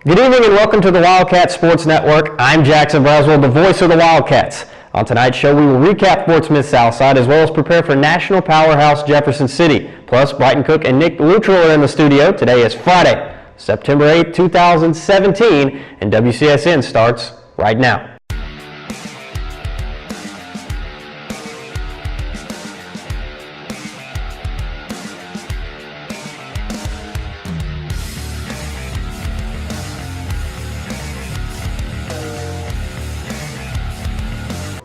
Good evening and welcome to the Wildcat Sports Network. I'm Jackson Braswell, the voice of the Wildcats. On tonight's show, we will recap Fort Smith Southside as well as prepare for national powerhouse Jefferson City. Plus, Bryton Cook and Nick Luttrell are in the studio. Today is Friday, September 8, 2017, and WCSN starts right now.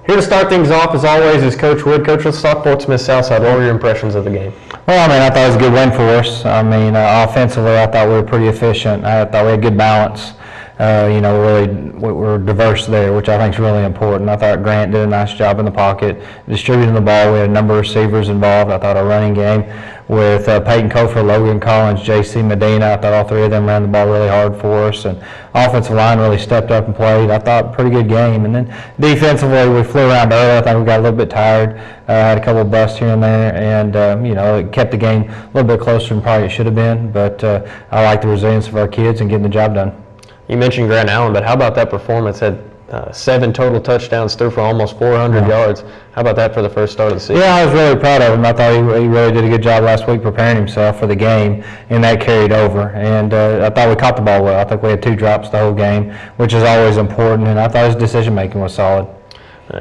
Here to start things off, as always, is Coach Wood. Coach, let's talk Fort Smith Southside. What were your impressions of the game? Well, I thought it was a good win for us. Offensively, I thought we were pretty efficient. I thought we had good balance. We were diverse there, which I think is really important. I thought Grant did a nice job in the pocket, distributing the ball. We had a number of receivers involved. I thought our running game with Bryton Cook, Logan Collins, J.C. Medina, I thought all three of them ran the ball really hard for us. And offensive line really stepped up and played. I thought pretty good game. And then defensively, we flew around early. I think we got a little bit tired. Had a couple of busts here and there, and it kept the game a little bit closer than probably it should have been. But I like the resilience of our kids and getting the job done. You mentioned Grant Allen, but how about that performance? Had 7 total touchdowns, threw for almost 400 yards. How about that for the first start of the season? Yeah, I was really proud of him. I thought he really did a good job last week preparing himself for the game, and that carried over. And I thought we caught the ball well. I think we had 2 drops the whole game, which is always important, and I thought his decision-making was solid.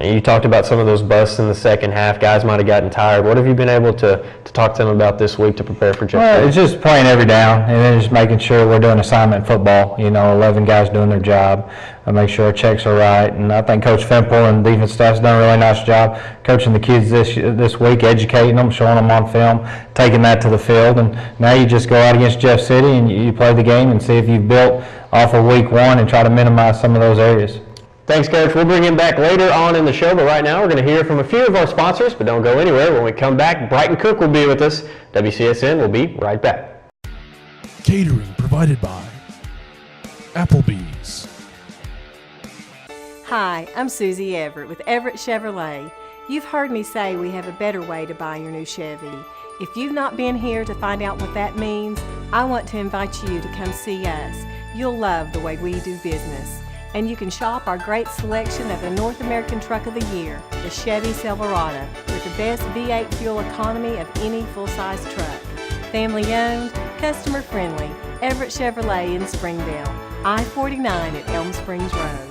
You talked about some of those busts in the second half. Guys might have gotten tired. What have you been able to talk to them about this week to prepare for Jeff? Well, it's just playing every down and then just making sure we're doing assignment football. 11 guys doing their job. Make sure our checks are right. And I think Coach Fimple and the defense staff's done a really nice job coaching the kids this week, educating them, showing them on film, taking that to the field. And now you just go out against Jeff City and you play the game and see if you've built off of week 1 and try to minimize some of those areas. Thanks, Coach. We'll bring him back later on in the show, but right now we're going to hear from a few of our sponsors, but don't go anywhere. When we come back, Bryton Cook will be with us. WCSN will be right back. Catering provided by Applebee's. Hi, I'm Susie Everett with Everett Chevrolet. You've heard me say we have a better way to buy your new Chevy. If you've not been here to find out what that means, I want to invite you to come see us. You'll love the way we do business. And you can shop our great selection of the North American Truck of the Year, the Chevy Silverado, with the best V8 fuel economy of any full-size truck. Family-owned, customer-friendly, Everett Chevrolet in Springdale, I-49 at Elm Springs Road.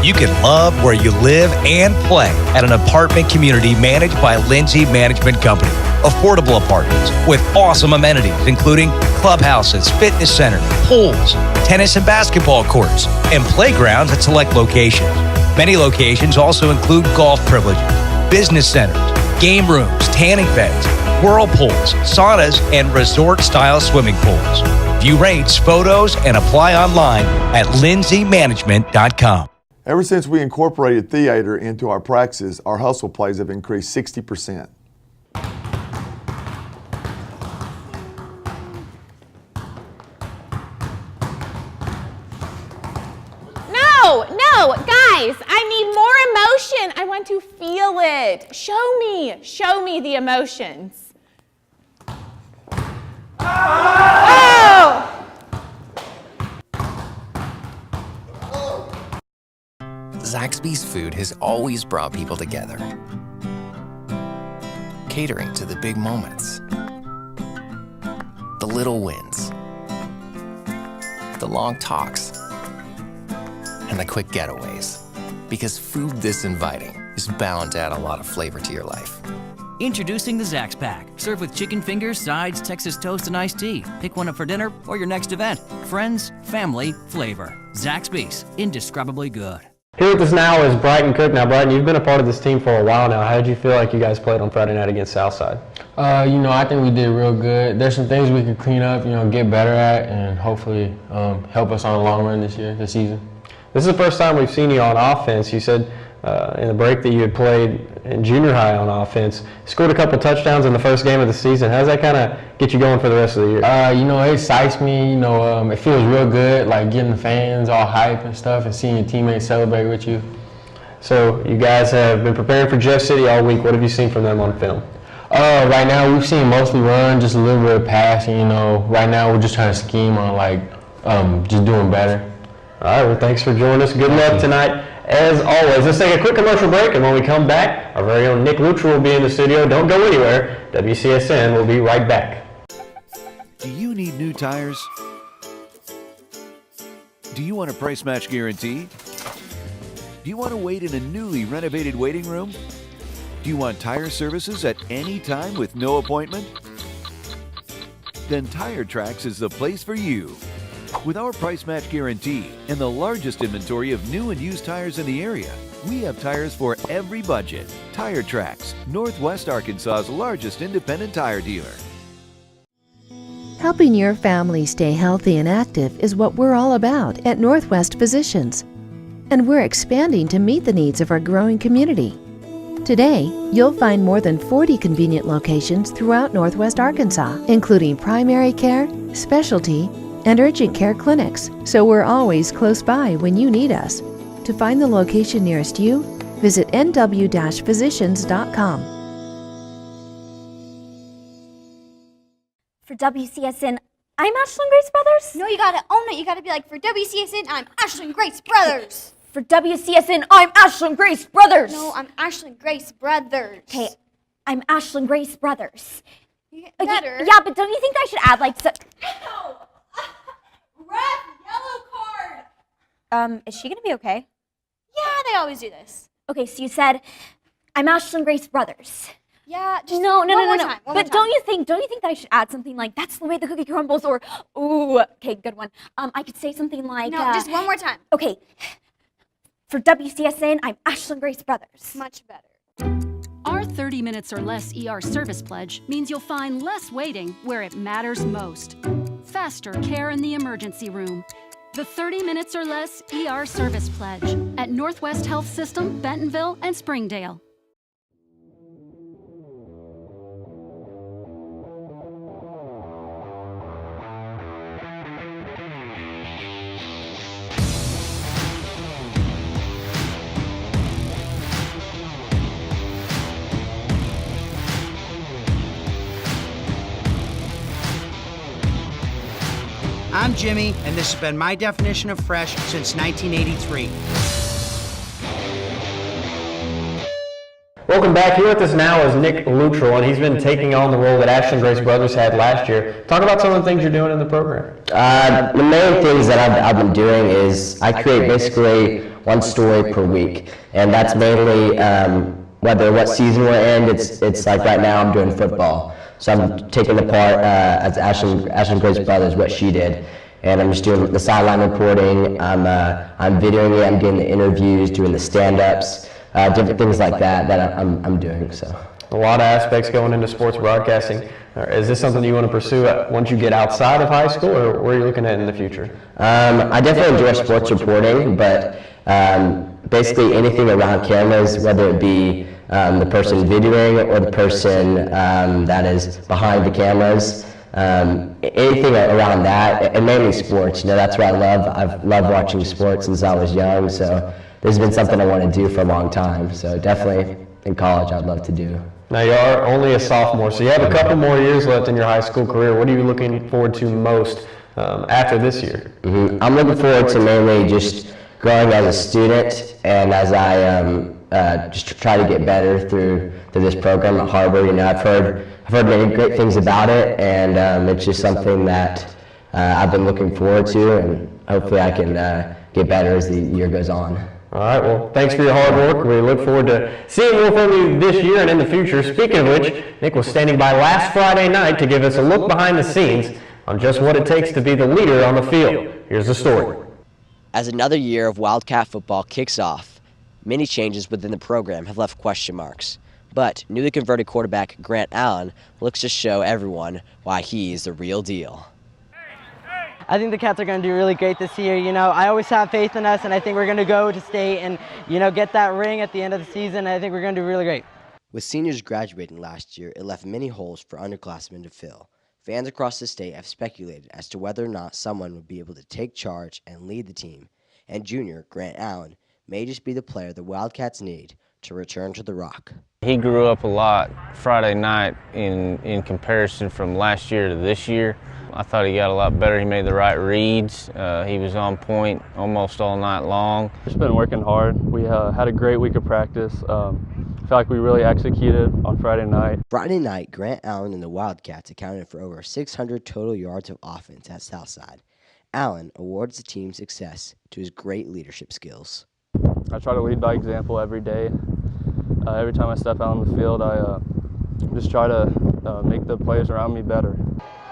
You can love where you live and play at an apartment community managed by Lindsay Management Company. Affordable apartments with awesome amenities, including clubhouses, fitness center, pools, tennis and basketball courts, and playgrounds at select locations. Many locations also include golf privileges, business centers, game rooms, tanning beds, whirlpools, saunas, and resort-style swimming pools. View rates, photos, and apply online at lindsaymanagement.com. Ever since we incorporated theater into our practices, our hustle plays have increased 60%. No, guys, I need more emotion. I want to feel it. Show me the emotions. Oh! Zaxby's food has always brought people together. Catering to the big moments, the little wins, the long talks, and the quick getaways. Because food this inviting is bound to add a lot of flavor to your life. Introducing the Zax Pack. Served with chicken fingers, sides, Texas toast, and iced tea. Pick one up for dinner or your next event. Friends, family, flavor. Zaxby's. Indescribably good. Here with us now is Bryton Cook. Now, Bryton, you've been a part of this team for a while now. How did you feel like you guys played on Friday night against Southside? I think we did real good. There's some things we could clean up, get better at, and hopefully help us on the long run this season. This is the first time we've seen you on offense. You said in the break that you had played in junior high on offense. Scored a couple touchdowns in the first game of the season. How does that kind of get you going for the rest of the year? It excites me. It feels real good, like getting the fans all hype and stuff and seeing your teammates celebrate with you. So you guys have been preparing for Jeff City all week. What have you seen from them on film? Right now we've seen mostly run, just a little bit of passing. Right now we're just trying to scheme on just doing better. All right, well, thanks for joining us. Good luck tonight. As always, let's take a quick commercial break, and when we come back, our very own Nick Luttrell will be in the studio. Don't go anywhere. WCSN will be right back. Do you need new tires? Do you want a price match guarantee? Do you want to wait in a newly renovated waiting room? Do you want tire services at any time with no appointment? Then Tire Tracks is the place for you. With our price match guarantee and the largest inventory of new and used tires in the area, we have tires for every budget. Tire Tracks, Northwest Arkansas's largest independent tire dealer. Helping your family stay healthy and active is what we're all about at Northwest Physicians. And we're expanding to meet the needs of our growing community. Today, you'll find more than 40 convenient locations throughout Northwest Arkansas, including primary care, specialty, and urgent care clinics, so we're always close by when you need us. To find the location nearest you, visit nw-physicians.com. For WCSN, I'm Ashlyn Grace Brothers. No, you gotta own it. You gotta be like, for WCSN, I'm Ashlyn Grace Brothers. For WCSN, I'm Ashlyn Grace Brothers. No, I'm Ashlyn Grace Brothers. Okay, I'm Ashlyn Grace Brothers. Better. Yeah, but don't you think I should add like so? No! Ref, yellow card. Is she gonna be okay? Yeah, they always do this. Okay, so you said, I'm Ashlyn Grace Brothers. Yeah, just no. But don't you think that I should add something like, that's the way the cookie crumbles, or, ooh, okay, good one. I could say something like, no, just one more time. Okay, for WCSN, I'm Ashlyn Grace Brothers. Much better. Our 30 minutes or less ER service pledge means you'll find less waiting where it matters most. Faster care in the emergency room. The 30 minutes or less ER service pledge at Northwest Health System, Bentonville, and Springdale. I'm Jimmy, and this has been my definition of fresh since 1983. Welcome back. Here with us now is Nick Luttrell, and he's been taking on the role that Ashlyn Grace Brothers had last year. Talk about some of the things you're doing in the program. The main things that I've been doing is I create basically one story per week, and that's mainly whether what season we're in. It's like right now I'm doing football. So I'm taking the part as Ashlyn Grace Brothers, what she did, and I'm just doing the sideline reporting. I'm videoing it. I'm getting the interviews, doing the stand-ups, different things like that I'm doing. So a lot of aspects going into sports broadcasting. Is this something you want to pursue once you get outside of high school, or where are you looking at in the future? I definitely enjoy sports reporting, but basically anything around cameras, whether it be the person videoing or the person that is behind the cameras, anything around that, and mainly sports. You know, that's what I love. I've loved watching sports since I was young, so this has been something I want to do for a long time. So definitely in college I'd love to do. Now you are only a sophomore, so you have a couple more years left in your high school career. What are you looking forward to most after this year? I'm looking forward to mainly just growing as a student, and as I just try to get better through this program at HAR-BER. You know, I've heard many great things about it, and it's just something that I've been looking forward to, and hopefully I can get better as the year goes on. All right, well, thanks for your hard work. We look forward to seeing more from you this year and in the future. Speaking of which, Nick was standing by last Friday night to give us a look behind the scenes on just what it takes to be the leader on the field. Here's the story. As another year of Wildcat football kicks off, many changes within the program have left question marks. But newly converted quarterback Grant Allen looks to show everyone why he's the real deal. I think the Cats are going to do really great this year. You know, I always have faith in us, and I think we're going to go to state and, you know, get that ring at the end of the season. I think we're going to do really great. With seniors graduating last year, it left many holes for underclassmen to fill. Fans across the state have speculated as to whether or not someone would be able to take charge and lead the team. And junior Grant Allen may just be the player the Wildcats need to return to the Rock. He grew up a lot Friday night in comparison from last year to this year. I thought he got a lot better. He made the right reads. He was on point almost all night long. Just been working hard. We had a great week of practice. I feel like we really executed on Friday night. Friday night, Grant Allen and the Wildcats accounted for over 600 total yards of offense at Southside. Allen awards the team's success to his great leadership skills. I try to lead by example every day. Every time I step out on the field, I just try to make the players around me better.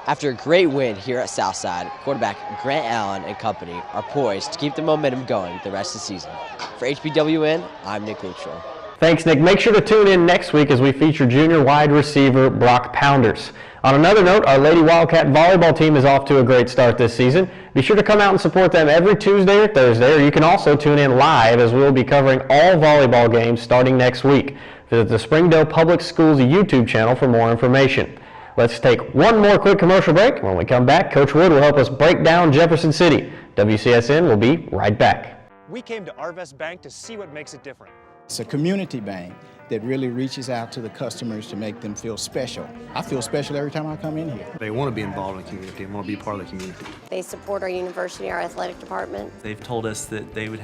After a great win here at Southside, quarterback Grant Allen and company are poised to keep the momentum going the rest of the season. For HBWN, I'm Nick Luttrell. Thanks, Nick. Make sure to tune in next week as we feature junior wide receiver Brock Pounders. On another note, our Lady Wildcat volleyball team is off to a great start this season. Be sure to come out and support them every Tuesday or Thursday, or you can also tune in live as we will be covering all volleyball games starting next week. Visit the Springdale Public Schools YouTube channel for more information. Let's take one more quick commercial break. When we come back, Coach Wood will help us break down Jefferson City. WCSN will be right back. We came to Arvest Bank to see what makes it different. It's a community bank that really reaches out to the customers to make them feel special. I feel special every time I come in here. They want to be involved in the community and want to be part of the community. They support our university, our athletic department. They've told us that they could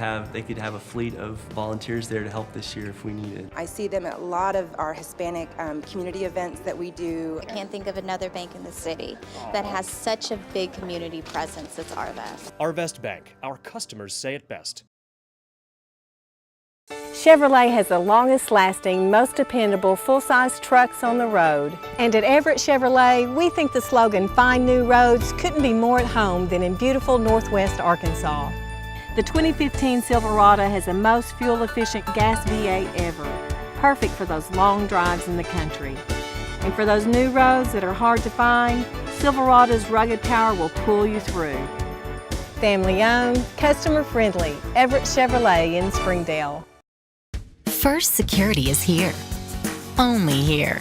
have a fleet of volunteers there to help this year if we needed. I see them at a lot of our Hispanic community events that we do. I can't think of another bank in the city that has such a big community presence as Arvest. Arvest Bank, our customers say it best. Chevrolet has the longest lasting, most dependable full-size trucks on the road. And at Everett Chevrolet, we think the slogan, "Find New Roads," couldn't be more at home than in beautiful Northwest Arkansas. The 2015 Silverado has the most fuel-efficient gas V8 ever, perfect for those long drives in the country. And for those new roads that are hard to find, Silverado's rugged power will pull you through. Family-owned, customer-friendly, Everett Chevrolet in Springdale. First Security is here, only here.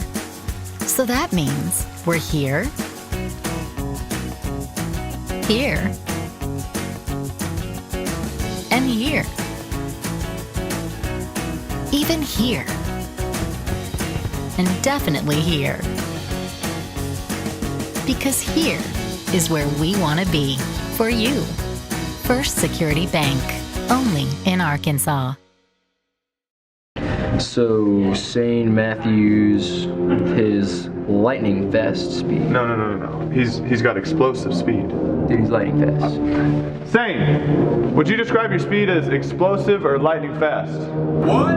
So that means we're here, here, and here. Even here. And definitely here. Because here is where we want to be, for you. First Security Bank, only in Arkansas. So, St. Matthews, his lightning fast speed. No. He's got explosive speed. Dude, he's lightning fast. Sane, would you describe your speed as explosive or lightning fast? What?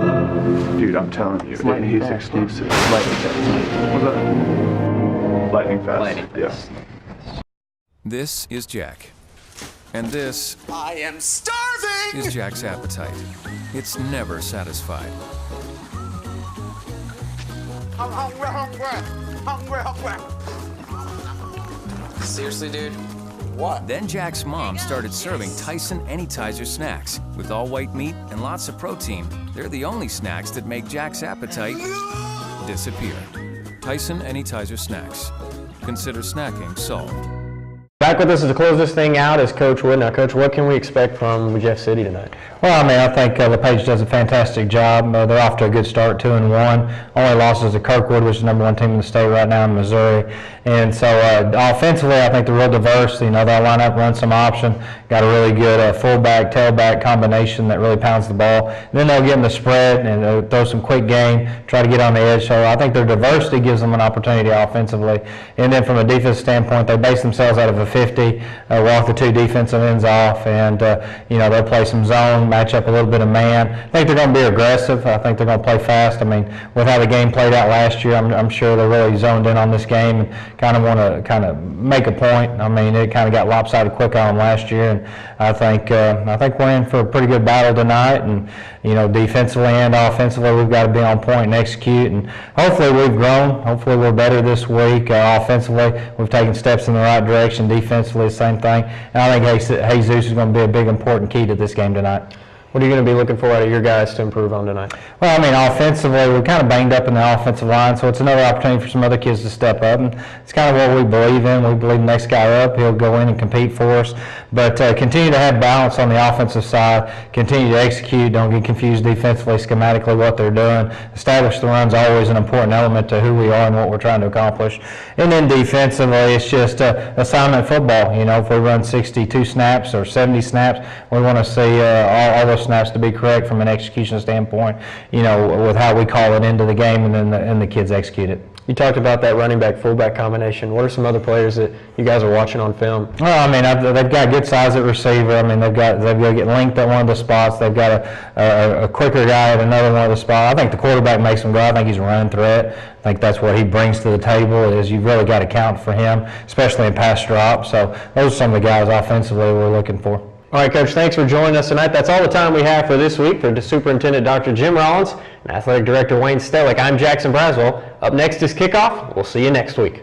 Dude, I'm telling you, he's fast, explosive. Dude. Lightning fast. What's that? Lightning fast. Lightning fast. Yeah. This is Jack. And this I am starving! is Jack's appetite. It's never satisfied. I'm hungry. Seriously, dude? What? Then Jack's mom started serving Tyson Anytizer snacks with all white meat and lots of protein. They're the only snacks that make Jack's appetite disappear. Tyson Anytizer snacks. Consider snacking solved. Back with us to close this thing out is Coach Wood. Now, Coach, what can we expect from Jeff City tonight? Well, I mean, I think LePage does a fantastic job. They're off to a good start, 2-1. Only losses to Kirkwood, which is the #1 team in the state right now in Missouri. And so offensively, I think they're real diverse. You know, they'll line up, run some option. Got a really good fullback, tailback combination that really pounds the ball. And then they'll get them the spread and throw some quick game, try to get on the edge. So I think their diversity gives them an opportunity offensively. And then from a defense standpoint, they base themselves out of a 50, walk the two defensive ends off, and you know, they'll play some zone, match up a little bit of man. I think they're going to be aggressive. I think they're going to play fast. I mean, with how the game played out last year, I'm sure they're really zoned in on this game and kind of want to make a point. I mean, it kind of got lopsided quick on them last year, and I think we're in for a pretty good battle tonight. And you know, defensively and offensively, we've got to be on point and execute. And hopefully, we've grown. Hopefully, we're better this week. Offensively, we've taken steps in the right direction. Defensively, the same thing. And I think Jesus is going to be a big, important key to this game tonight. What are you going to be looking for out of your guys to improve on tonight? Well, I mean, offensively, we're kind of banged up in the offensive line, so it's another opportunity for some other kids to step up. And it's kind of what we believe in. We believe the next guy up, he'll go in and compete for us. But continue to have balance on the offensive side. Continue to execute. Don't get confused defensively, schematically, what they're doing. Establish the run's always an important element to who we are and what we're trying to accomplish. And then defensively, it's just assignment football. You know, if we run 62 snaps or 70 snaps, we want to see all those snaps to be correct from an execution standpoint, you know, with how we call it into the game and then the kids execute it. You talked about that running back fullback combination. What are some other players that you guys are watching on film? Well, I mean, they've got good size at receiver. I mean, they've got to get linked at one of the spots. They've got a quicker guy at another one of the spots. I think the quarterback makes them go. I think he's a run threat. I think that's what he brings to the table. Is you've really got to count for him, especially in pass drop. So those are some of the guys offensively we're looking for. All right, Coach, thanks for joining us tonight. That's all the time we have for this week. For the Superintendent Dr. Jim Rollins and Athletic Director Wayne Stellick, I'm Jackson Braswell. Up next is Kickoff. We'll see you next week.